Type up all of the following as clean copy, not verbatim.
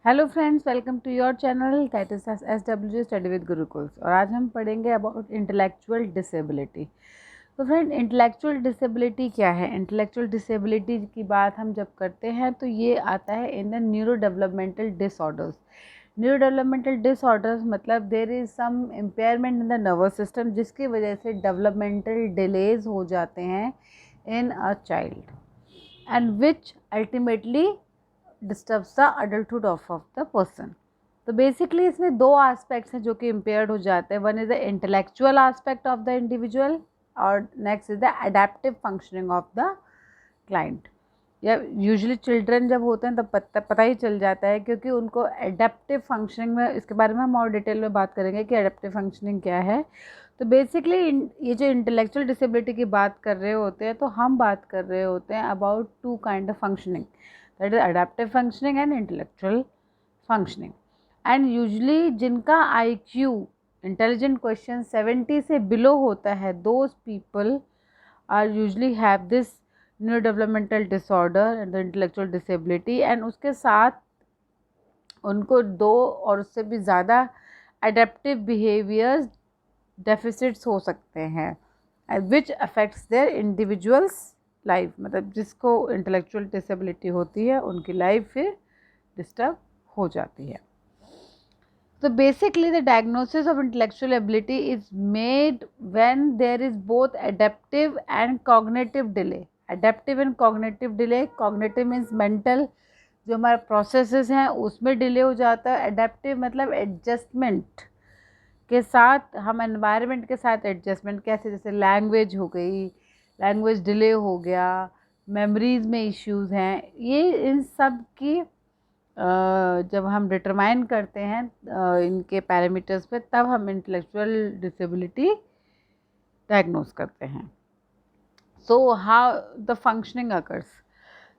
Hello friends, welcome to your channel that is SWG study with Gurukuls. और आज हम पढ़ेंगे अबाउट इंटेलेक्चुअल डिसेबिलिटी। तो फ्रेंड, इंटेलेक्चुअल डिसेबिलिटी क्या है? इंटेलेक्चुअल डिसेबिलिटी की बात हम जब करते हैं तो ये आता है in the neuro developmental disorders. Neuro developmental disorders मतलब there is some impairment in the nervous system जिसकी वजह से डेवलपमेंटल डिलेज हो जाते हैं in a child and which ultimately disturbs the adulthood of the person. तो बेसिकली इसमें दो एस्पेक्ट्स हैं जो कि इम्पेयर्ड हो जाते हैं। One is the intellectual aspect of the individual और next is the adaptive functioning of the client. या यूजुअली चिल्ड्रन जब होते हैं तब पता ही चल जाता है, क्योंकि उनको एडेप्टिव फंक्शनिंग में, इसके बारे में हम और डिटेल में बात करेंगे कि एडेप्टिव फंक्शनिंग क्या है। तो बेसिकली ये जो इंटेलेक्चुअल डिसेबिलिटी की बात कर रहे होते हैं तो हम बात कर रहे होते हैं about two kind of functioning, that is adaptive functioning and intellectual functioning. And usually जिनका IQ intelligent question 70 से below होता है, those people are usually have this neurodevelopmental disorder and the intellectual disability, and उसके साथ उनको दो और उससे भी ज़्यादा adaptive behaviors deficits हो सकते हैं which affects their individuals life. मतलब जिसको इंटेलेक्चुअल डिसेबिलिटी होती है उनकी लाइफ फिर डिस्टर्ब हो जाती है। तो basically the diagnosis of intellectual ability is made when there is both adaptive and cognitive delay. Adaptive and cognitive delay, cognitive means mental जो हमारे प्रोसेसेस हैं उसमें डिले हो जाता है। एडेप्टिव मतलब एडजस्टमेंट के साथ, हम एनवायरनमेंट के साथ एडजस्टमेंट कैसे, जैसे लैंग्वेज हो गई, लैंग्वेज डिले हो गया, मेमोरीज़ में इश्यूज़ हैं, ये इन सब की जब हम डिटरमाइन करते हैं इनके पैरामीटर्स पे, तब हम इंटेलेक्चुअल डिसेबिलिटी डायग्नोज करते हैं। So how the functioning occurs.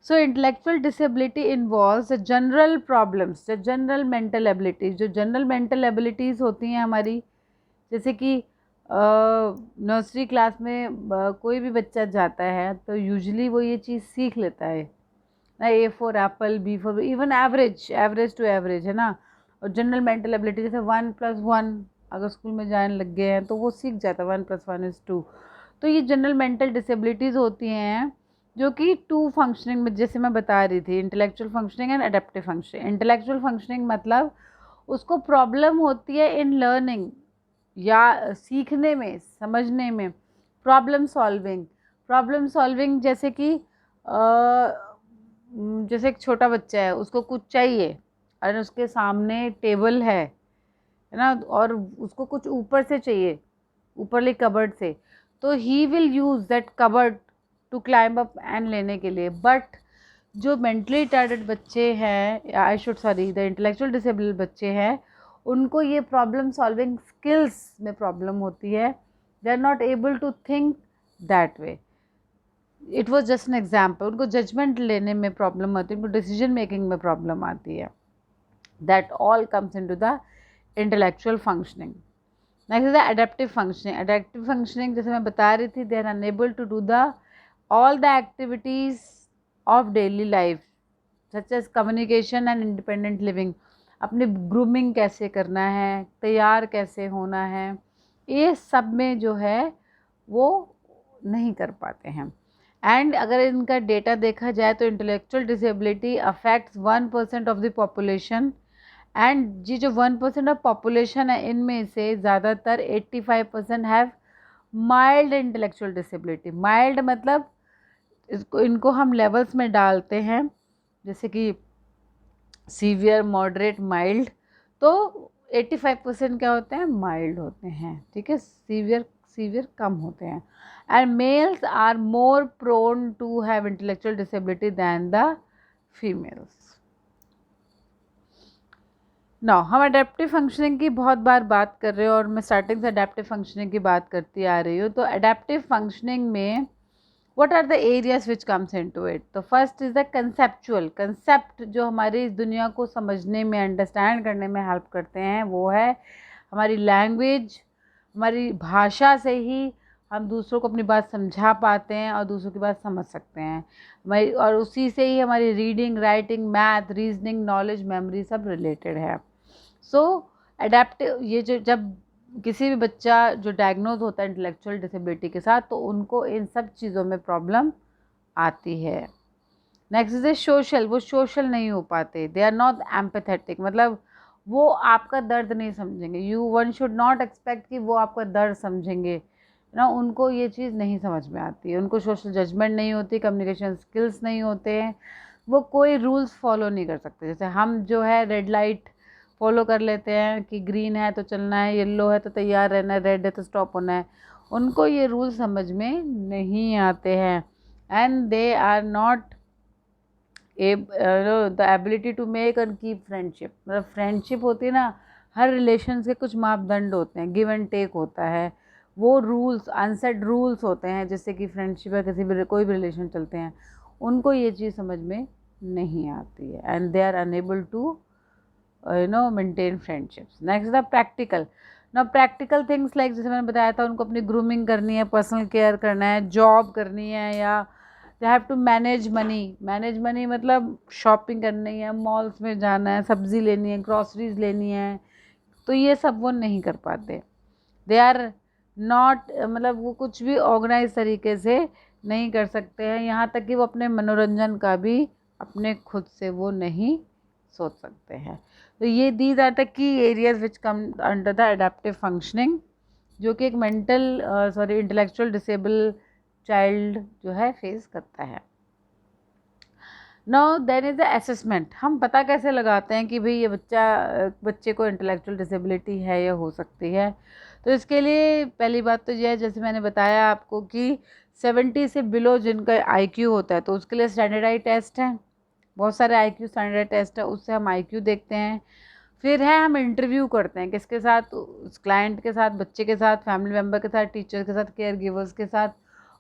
So intellectual disability involves the general problems, the general mental abilities. जो जनरल मेंटल एबिलिटीज़ होती हैं हमारी, जैसे कि नर्सरी क्लास में कोई भी बच्चा जाता है तो यूजुअली वो ये चीज़ सीख लेता है ना, A for apple, B for, even average to average है ना। और जनरल मेंटल एबिलिटी जैसे 1+1 अगर स्कूल में जाने लग गए हैं तो वो सीख जाता है 1+1=2। तो ये जनरल मेंटल डिसेबिलिटीज़ होती हैं जो कि टू फंक्शनिंग में, जैसे मैं बता रही थी, intellectual functioning and adaptive functioning. Intellectual functioning मतलब उसको प्रॉब्लम होती है इन लर्निंग या सीखने में, समझने में। प्रॉब्लम सॉल्विंग जैसे कि जैसे एक छोटा बच्चा है, उसको कुछ चाहिए और उसके सामने टेबल है ना, और उसको कुछ ऊपर से चाहिए, ऊपरली कबर्ड से, तो he will use that cupboard to climb up and लेने के लिए। बट जो मेंटली रिटार्डेड बच्चे हैं, द इंटेलेक्चुअल डिसेबल बच्चे हैं, उनको ये प्रॉब्लम सॉल्विंग स्किल्स में प्रॉब्लम होती है। They are not able to think that way. It was just an example. उनको जजमेंट लेने में प्रॉब्लम आती है, उनको डिसीजन मेकिंग में प्रॉब्लम आती है। That all comes into the intellectual functioning. Next is the adaptive functioning. Adaptive functioning जैसे मैं बता रही थी, they are unable to do the all the activities of daily life such as communication and independent living. अपनी grooming कैसे करना है, तैयार कैसे होना है, ये सब में जो है वो नहीं कर पाते हैं। एंड अगर इनका डेटा देखा जाए तो intellectual disability affects 1% of the population. And ये जो 1% ऑफ पॉपुलेशन है, इनमें से ज़्यादातर 85% have mild intellectual disability. Mild मतलब इनको हम लेवल्स में डालते हैं, जैसे कि सीवियर, मॉडरेट, माइल्ड। तो 85% क्या होते हैं? माइल्ड होते हैं, ठीक है। सीवियर कम होते हैं। And males are more prone to have intellectual disability than the females. Now हम अडेप्टिव फंक्शनिंग की बहुत बार बात कर रहे हो और मैं स्टार्टिंग से अडेप्टिव फंक्शनिंग की बात करती आ रही हूँ। तो अडेप्टिव फंक्शनिंग में what are the areas which comes into it? तो first is the conceptual. Concept जो हमारी इस दुनिया को समझने में, अंडरस्टैंड करने में हेल्प करते हैं, वो है हमारी लैंग्वेज। हमारी भाषा से ही हम दूसरों को अपनी बात समझा पाते हैं और दूसरों की बात समझ सकते हैं। और उसी से ही हमारी reading, writing, math, reasoning, knowledge, memory सब रिलेटेड है। सो एडेप्टिव, ये जो जब किसी भी बच्चा जो डायग्नोज होता है इंटेलेक्चुअल डिसेबिलिटी के साथ, तो उनको इन सब चीज़ों में प्रॉब्लम आती है। नेक्स्ट इज सोशल, वो सोशल नहीं हो पाते, दे आर नॉट एम्पैथेटिक, मतलब वो आपका दर्द नहीं समझेंगे। वन शुड नॉट एक्सपेक्ट कि वो आपका दर्द समझेंगे ना, उनको ये चीज़ नहीं समझ में आती है। उनको सोशल जजमेंट नहीं होती, कम्युनिकेशन स्किल्स नहीं होते हैं, वो कोई रूल्स फॉलो नहीं कर सकते। जैसे हम जो है रेड लाइट फॉलो कर लेते हैं कि ग्रीन है तो चलना है, येलो है तो तैयार रहना है, रेड है तो स्टॉप होना है। उनको ये रूल समझ में नहीं आते हैं। And they are not the ability to make and keep friendship, मतलब फ्रेंडशिप होती है ना, हर रिलेशन के कुछ मापदंड होते हैं, गिव एंड टेक होता है, वो रूल्स, अनसेट रूल्स होते हैं जिससे कि फ्रेंडशिप या किसी भी कोई भी रिलेशन चलते हैं, उनको ये चीज़ समझ में नहीं आती है। And they are unable to maintain friendships. Next the practical. ना प्रैक्टिकल थिंग्स लाइक, जैसे मैंने बताया था, उनको अपनी ग्रूमिंग करनी है, पर्सनल केयर करना है, जॉब करनी है, या they have to manage money. Manage money मतलब शॉपिंग करनी है, मॉल्स में जाना है, सब्ज़ी लेनी है, ग्रॉसरीज लेनी है, तो ये सब वो नहीं कर पाते। दे आर नॉट, मतलब वो कुछ भी ऑर्गेनाइज तरीके से नहीं कर सकते हैं, यहाँ तक कि वो अपने मनोरंजन का भी अपने खुद से वो नहीं सोच सकते हैं। तो ये these are the key areas which come under the adaptive functioning, जो कि एक इंटेलेक्चुअल डिसेबल चाइल्ड जो है फेस करता है। Now there is the assessment. हम पता कैसे लगाते हैं कि भाई ये बच्चे को इंटेलेक्चुअल डिसेबिलिटी है या हो सकती है? तो इसके लिए पहली बात तो ये है, जैसे मैंने बताया आपको कि 70 से बिलो जिनका आईक्यू होता है, तो उसके लिए स्टैंडर्डाइज टेस्ट है, बहुत सारे आईक्यू स्टैंडर्ड टेस्ट है, उससे हम आईक्यू देखते हैं। फिर है हम इंटरव्यू करते हैं, किसके साथ? उस क्लाइंट के साथ, बच्चे के साथ, फैमिली मेम्बर के साथ, टीचर के साथ, केयर गिवर्स के साथ।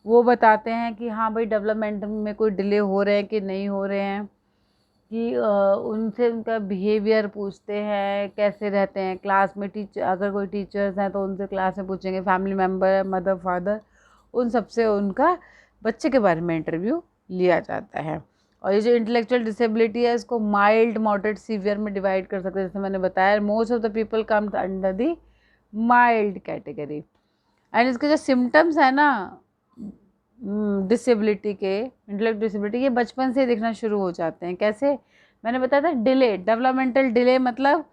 वो बताते हैं कि हाँ भाई डेवलपमेंट में कोई डिले हो रहे हैं कि नहीं हो रहे हैं, कि उनसे उनका बिहेवियर पूछते हैं, कैसे रहते हैं क्लास में। टीचर, अगर कोई टीचर्स हैं तो उनसे क्लास में पूछेंगे, फैमिली मेम्बर, मदर, फादर, उन सबसे उनका बच्चे के बारे में इंटरव्यू लिया जाता है। और ये जो इंटेलेक्चुअल डिसेबिलिटी है, इसको माइल्ड, मॉडरेट, सीवियर में डिवाइड कर सकते हैं। जैसे मैंने बताया, most of the people come under the mild category. And इसके जो सिम्टम्स है ना डिसेबिलिटी के, इंटेलेक्चुअल डिसेबिलिटी, ये बचपन से दिखना शुरू हो जाते हैं। कैसे? मैंने बताया था, डिले, डेवलपमेंटल डिले, मतलब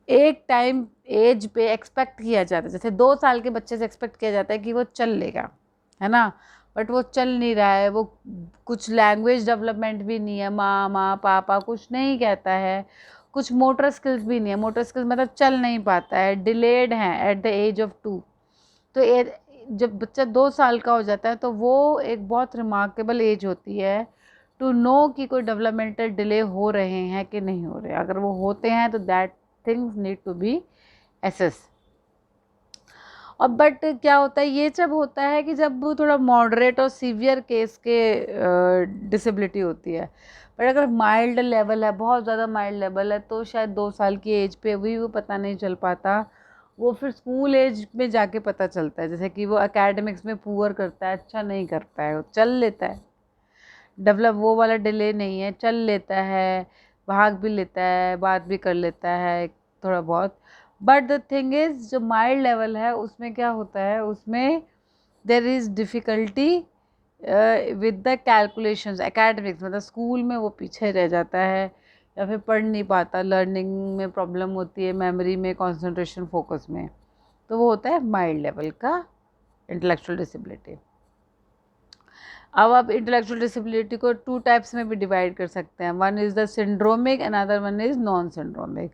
एक टाइम एज पे एक्सपेक्ट किया जाता है, जैसे 2 साल के बच्चे से एक्सपेक्ट किया जाता है कि वो चल लेगा, है ना, बट वो चल नहीं रहा है, वो कुछ लैंग्वेज डेवलपमेंट भी नहीं है, माँ माँ पापा कुछ नहीं कहता है, कुछ मोटर स्किल्स भी नहीं है, मोटर स्किल्स मतलब चल नहीं पाता है, डिलेड हैं एट द एज ऑफ 2। तो जब बच्चा 2 साल का हो जाता है, तो वो एक बहुत रिमार्केबल एज होती है टू नो कि कोई डेवलपमेंटल डिले हो रहे हैं कि नहीं हो रहे। अगर वो होते हैं तो that things need to be assess. और बट क्या होता है, ये जब होता है कि जब वो थोड़ा मॉडरेट और सीवियर केस के डिसेबिलिटी होती है। बट अगर माइल्ड लेवल है, बहुत ज़्यादा माइल्ड लेवल है, तो शायद 2 साल की एज पे भी वो पता नहीं चल पाता, वो फिर स्कूल एज में जाके पता चलता है। जैसे कि वो एकेडमिक्स में पुअर करता है, अच्छा नहीं करता है, वो चल लेता है, डेवलप वो वाला डिले नहीं है, चल लेता है, भाग भी लेता है, बात भी कर लेता है थोड़ा बहुत। बट द थिंग इज़, जो माइल्ड लेवल है उसमें क्या होता है, उसमें there is difficulty with the calculations, academics, मतलब स्कूल में वो पीछे रह जाता है या फिर पढ़ नहीं पाता, लर्निंग में प्रॉब्लम होती है, मेमोरी में, कंसंट्रेशन, फोकस में। तो वो होता है माइल्ड लेवल का इंटेलेक्चुअल डिसेबिलिटी। अब आप इंटेलेक्चुअल डिसेबिलिटी को 2 टाइप्स में भी डिवाइड कर सकते हैं। One is the syndromic, another one is non syndromic.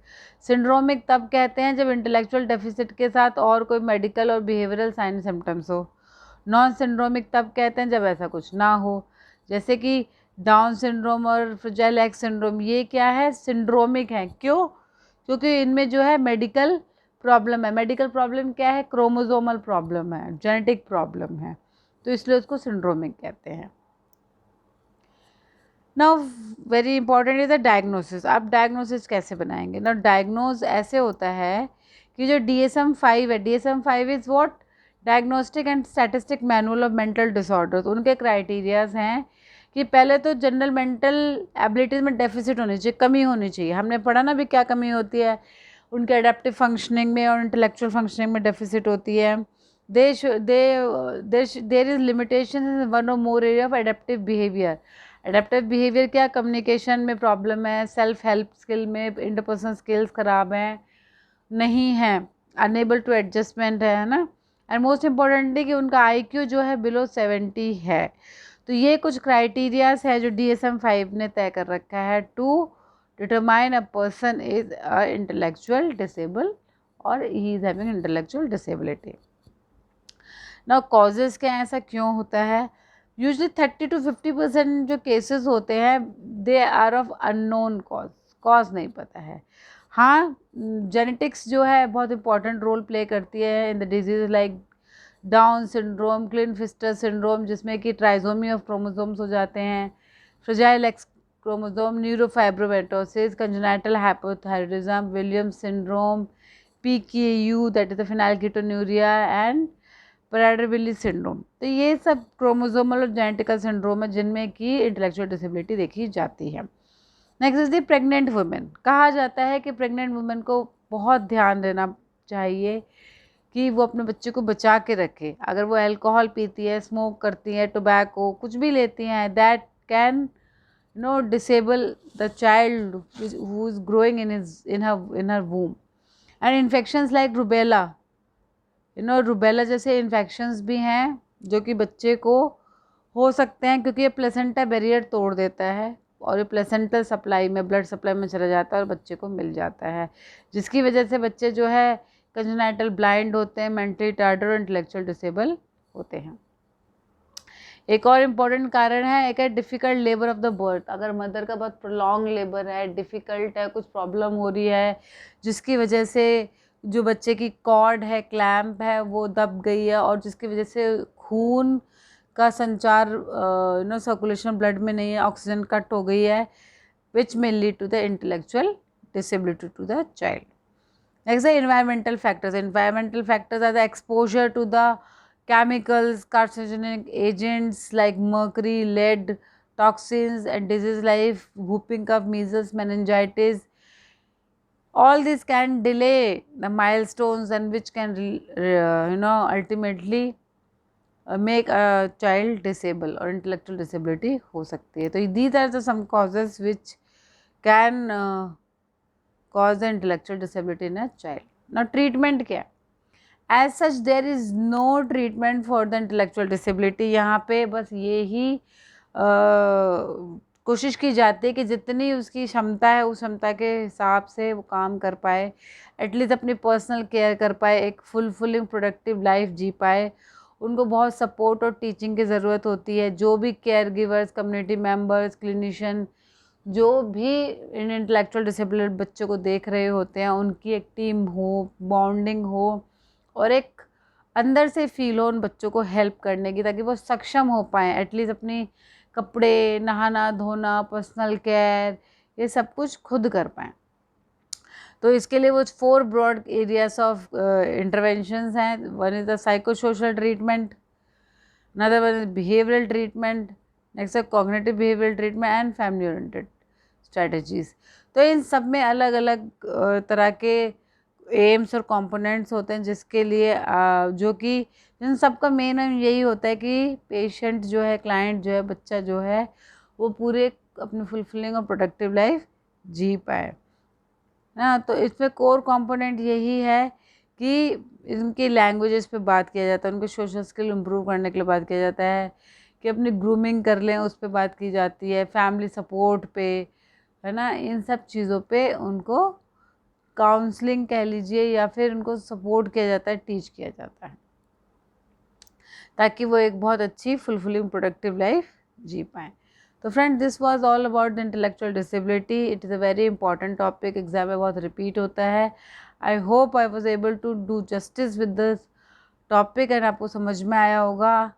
Syndromic तब कहते हैं जब इंटेलेक्चुअल डेफिसिट के साथ और कोई मेडिकल और बिहेवियरल साइन सिम्टम्स हो। नॉन सिंड्रोमिक तब कहते हैं जब ऐसा कुछ ना हो। जैसे कि डाउन सिंड्रोम और फ्रेजाइल एक्स सिंड्रोम, ये क्या है, सिंड्रोमिक है। क्यों? क्योंकि इनमें जो है मेडिकल प्रॉब्लम है। मेडिकल प्रॉब्लम क्या है? क्रोमोसोमल प्रॉब्लम है, जेनेटिक प्रॉब्लम है, तो इसलिए उसको सिंड्रोमिक कहते हैं। Now very important is the diagnosis. आप डायग्नोसिस कैसे बनाएंगे ना? डायग्नोज ऐसे होता है कि जो DSM-5 है, DSM-5 is what? Diagnostic and statistic manual of mental disorders, उनके क्राइटेरियाज हैं कि पहले तो जनरल मेंटल एबिलिटीज़ में डेफिसिट होनी चाहिए, कमी होनी चाहिए। हमने पढ़ा ना भी क्या कमी होती है, उनके एडेप्टिव फंक्शनिंग में और इंटेलेक्चुअल फंक्शनिंग में डेफिसिट होती है। There is limitation in one और more area of adaptive behaviour. Adaptive behaviour क्या, कम्युनिकेशन में प्रॉब्लम है, सेल्फ हेल्प स्किल में इंटरपर्सनल स्किल्स ख़राब हैं, नहीं है, अनेबल टू एडजस्टमेंट है ना, एंड मोस्ट इम्पॉर्टेंटली कि उनका IQ जो है बिलो 70 है। तो ये कुछ क्राइटेरियाज है जो DSM-5 ने तय कर रखा है to determine a person is a intellectual disable और he is having intellectual disability. Now causes क्या हैं, ऐसा क्यों होता है? यूजली 30 to 50% जो केसेस होते हैं they are of unknown cause नहीं पता है। हाँ, जेनेटिक्स जो है बहुत इंपॉर्टेंट रोल प्ले करती है in the disease like Down syndrome, Klinefelter syndrome, जिसमें कि ट्राइसोमी ऑफ क्रोमोसोम्स हो जाते हैं, fragile X chromosome, neurofibromatosis, congenital hypothyroidism, Williams syndrome, PKU that is the phenylketonuria and Prader Willi syndrome. तो ये सब क्रोमोसोमल और जेनेटिकल सिंड्रोम है जिनमें कि इंटेलेक्चुअल डिसेबिलिटी देखी जाती है। Next is the pregnant women. कहा जाता है कि प्रेग्नेंट वुमेन को बहुत ध्यान देना चाहिए कि वो अपने बच्चे को बचा के रखे। अगर वो अल्कोहल पीती है, स्मोक करती है, टोबैको कुछ भी लेती हैं, that can disable the child who is growing in her womb. And infections like rubella, rubella जैसे इन्फेक्शंस भी हैं जो कि बच्चे को हो सकते हैं, क्योंकि ये प्लेसेंटा बैरियर तोड़ देता है और ये प्लेसेंटल सप्लाई में, ब्लड सप्लाई में चला जाता है और बच्चे को मिल जाता है, जिसकी वजह से बच्चे जो है कंजेनाइटल ब्लाइंड होते हैं, मेंटली रिटार्डेड और इंटेलेक्चुअल डिसेबल होते हैं। एक और इम्पॉर्टेंट कारण है, एक है difficult labour of the birth. अगर मदर का बहुत प्रोलॉन्ग लेबर है, डिफ़िकल्ट है, कुछ प्रॉब्लम हो रही है जिसकी वजह से जो बच्चे की कॉर्ड है, क्लैम्प है, वो दब गई है और जिसकी वजह से खून का संचार सर्कुलेशन ब्लड में नहीं है, ऑक्सीजन कट हो गई है, विच may lead to the intellectual disability to the child. Next, the environmental factors. Environmental factors are the exposure to the chemicals, carcinogenic agents like mercury, lead, toxins, and disease like whooping cough, measles, meningitis. All these can delay the milestones and which can ultimately make a child disable or intellectual disability हो सकती है। तो these are the some causes which can cause the intellectual disability in a child. Now treatment क्या है? As such there is no treatment for the intellectual disability. यहाँ पे बस ये ही कोशिश की जाती है कि जितनी उसकी क्षमता है उस क्षमता के हिसाब से वो काम कर पाए, एटलीस्ट अपनी पर्सनल केयर कर पाए, एक फुलफिलिंग प्रोडक्टिव लाइफ जी पाए। उनको बहुत सपोर्ट और टीचिंग की ज़रूरत होती है। जो भी care givers, community members, clinician जो भी इन इंटेलेक्चुअल डिसेबल्ड बच्चों को देख रहे होते हैं, उनकी एक टीम हो, बॉन्डिंग हो और एक अंदर से फील हो उन बच्चों को हेल्प करने की, ताकि वो सक्षम हो पाएँ एटलीस्ट अपनी कपड़े, नहाना धोना, पर्सनल केयर, ये सब कुछ खुद कर पाएँ। तो इसके लिए वो 4 ब्रॉड एरियाज ऑफ इंटरवेंशंस हैं। One is the psycho social treatment, another one is behavioural treatment, next है cognitive behavioural treatment and family oriented strategies. तो इन सब में अलग अलग तरह के एम्स और कंपोनेंट्स होते हैं जिसके लिए जो कि इन सब का मेन एम यही होता है कि पेशेंट जो है, क्लाइंट जो है, बच्चा जो है, वो पूरे अपनी फुलफिलिंग और प्रोडक्टिव लाइफ जी पाए ना। तो इसमें कोर कंपोनेंट यही है कि इनकी लैंग्वेजेस पे बात किया जाता है, उनके सोशल स्किल इम्प्रूव करने के लिए बात किया जाता है, कि अपनी ग्रूमिंग कर लें उस पर बात की जाती है, फैमिली सपोर्ट पे, है ना, इन सब चीज़ों पे उनको काउंसलिंग कह लीजिए या फिर उनको सपोर्ट किया जाता है, टीच किया जाता है, ताकि वो एक बहुत अच्छी फुलफिलिंग प्रोडक्टिव लाइफ जी पाएँ। तो friend, this was all about the intellectual disability. It is a very important topic, exam में बहुत रिपीट होता है। I hope I was able to do justice with this topic and आपको समझ में आया होगा।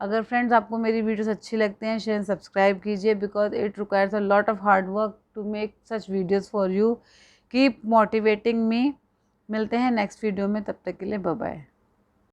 अगर फ्रेंड्स आपको मेरी वीडियोस अच्छी लगती हैं, शेयर सब्सक्राइब कीजिए, because it requires a lot of hard work to make such videos for you. Keep motivating me. मिलते हैं नेक्स्ट वीडियो में, तब तक के लिए बाय बाय।